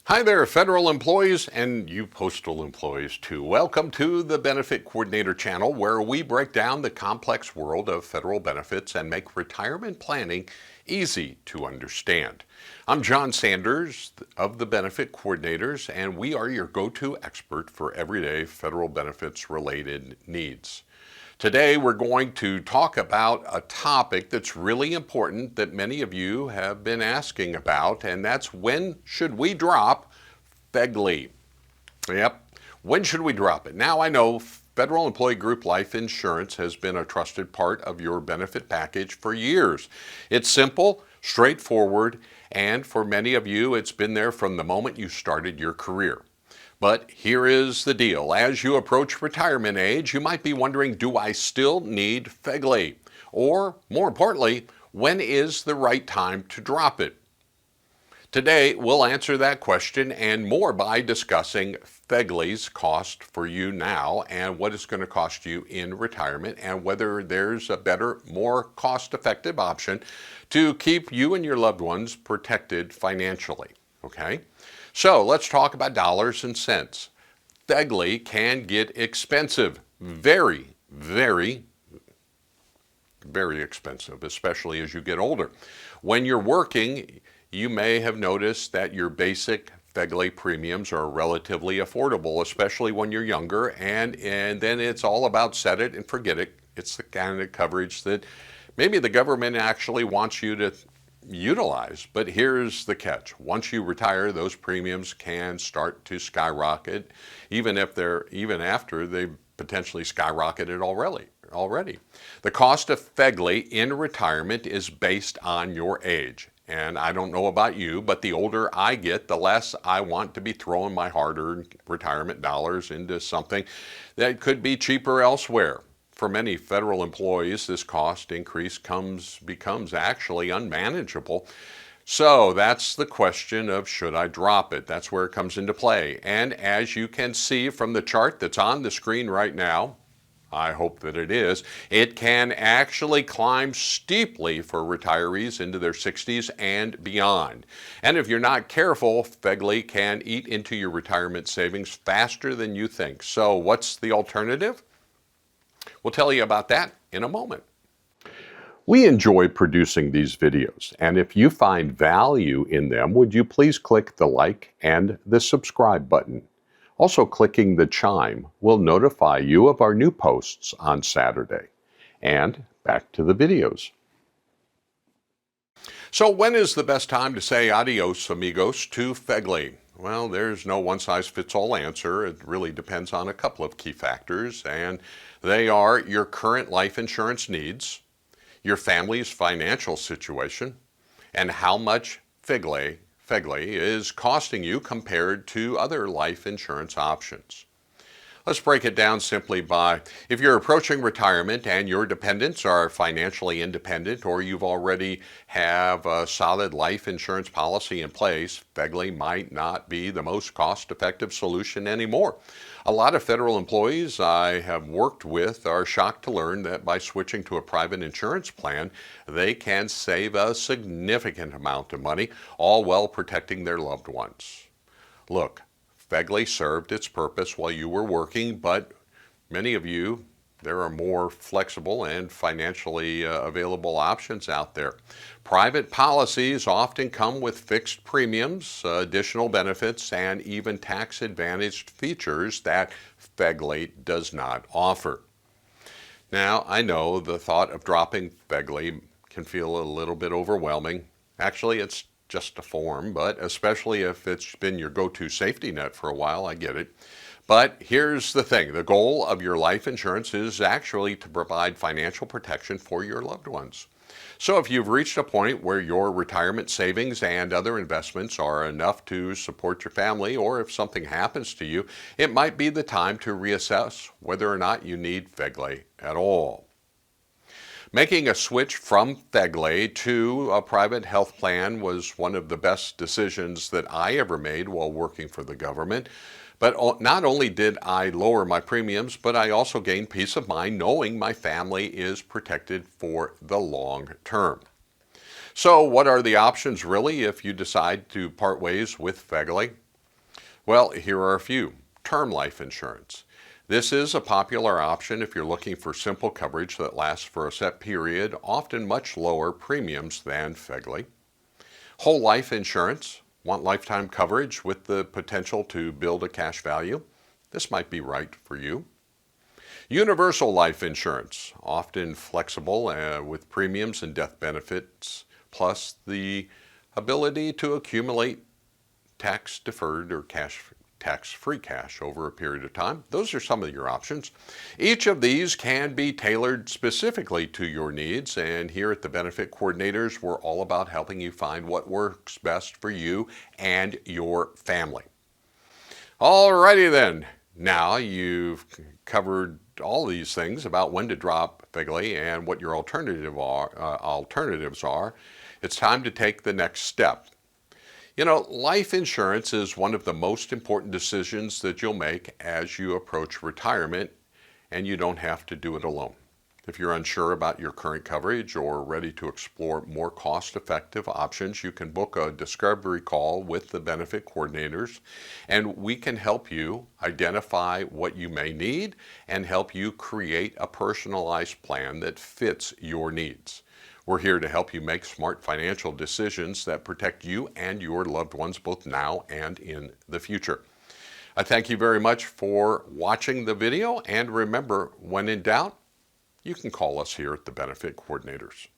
Hi there, federal employees and you postal employees too. Welcome to the Benefit Coordinator channel, where we break down the complex world of federal benefits and make retirement planning easy to understand. I'm John Sanders of the Benefit Coordinators, and we are your go-to expert for everyday federal benefits related needs. Today we're going to talk about a topic that's really important that many of you have been asking about, and that's when should we drop FEGLI? Yep, when should we drop it? Now I know Federal Employee Group Life Insurance has been a trusted part of your benefit package for years. It's simple, straightforward, and for many of you it's been there from the moment you started your career. But here is the deal. As you approach retirement age, you might be wondering, do I still need FEGLI? Or, more importantly, when is the right time to drop it? Today, we'll answer that question and more by discussing FEGLI's cost for you now and what it's going to cost you in retirement, and whether there's a better, more cost-effective option to keep you and your loved ones protected financially. Okay? So let's talk about dollars and cents. FEGLI can get expensive, very, very, very expensive, especially as you get older. When you're working, you may have noticed that your basic FEGLI premiums are relatively affordable, especially when you're younger, and then it's all about set it and forget it. It's the kind of coverage that maybe the government actually wants you to utilize. But here's the catch. Once you retire, those premiums can start to skyrocket, even after they potentially skyrocketed already. The cost of FEGLI in retirement is based on your age. And I don't know about you, but the older I get, the less I want to be throwing my hard-earned retirement dollars into something that could be cheaper elsewhere. For many federal employees, this cost increase becomes actually unmanageable. So that's the question of, should I drop it? That's where it comes into play. And as you can see from the chart that's on the screen right now, I hope that it can actually climb steeply for retirees into their 60s and beyond. And if you're not careful, FEGLI can eat into your retirement savings faster than you think. So what's the alternative? We'll tell you about that in a moment. We enjoy producing these videos, and if you find value in them, would you please click the like and the subscribe button. Also, clicking the chime will notify you of our new posts on Saturday. And back to the videos. So when is the best time to say adios amigos to FEGLI? Well, there's no one-size-fits-all answer. It really depends on a couple of key factors, and they are your current life insurance needs, your family's financial situation, and how much FEGLI is costing you compared to other life insurance options. Let's break it down simply by, if you're approaching retirement and your dependents are financially independent, or you've already have a solid life insurance policy in place, FEGLI might not be the most cost-effective solution anymore. A lot of federal employees I have worked with are shocked to learn that by switching to a private insurance plan, they can save a significant amount of money, all while protecting their loved ones. Look, FEGLI served its purpose while you were working, but many of you, there are more flexible and financially available options out there. Private policies often come with fixed premiums, additional benefits, and even tax-advantaged features that FEGLI does not offer. Now, I know the thought of dropping FEGLI can feel a little bit overwhelming. Actually, it's just a form, but especially if it's been your go-to safety net for a while, I get it. But here's the thing. The goal of your life insurance is actually to provide financial protection for your loved ones. So if you've reached a point where your retirement savings and other investments are enough to support your family, or if something happens to you, it might be the time to reassess whether or not you need FEGLI at all. Making a switch from FEGLI to a private health plan was one of the best decisions that I ever made while working for the government. But not only did I lower my premiums, but I also gained peace of mind knowing my family is protected for the long term. So what are the options really if you decide to part ways with FEGLI? Well, here are a few. Term life insurance. This is a popular option if you're looking for simple coverage that lasts for a set period, often much lower premiums than FEGLI. Whole life insurance. Want lifetime coverage with the potential to build a cash value? This might be right for you. Universal life insurance, often flexible with premiums and death benefits, plus the ability to accumulate tax-deferred or tax-free cash over a period of time. Those are some of your options. Each of these can be tailored specifically to your needs, and here at the Benefit Coordinators, we're all about helping you find what works best for you and your family. Alrighty then. Now you've covered all these things about when to drop FEGLI and what your alternatives are. It's time to take the next step. You know, life insurance is one of the most important decisions that you'll make as you approach retirement, and you don't have to do it alone. If you're unsure about your current coverage or ready to explore more cost-effective options, you can book a discovery call with the Benefit Coordinators, and we can help you identify what you may need and help you create a personalized plan that fits your needs. We're here to help you make smart financial decisions that protect you and your loved ones both now and in the future. I thank you very much for watching the video, and remember, when in doubt, you can call us here at the Benefit Coordinators.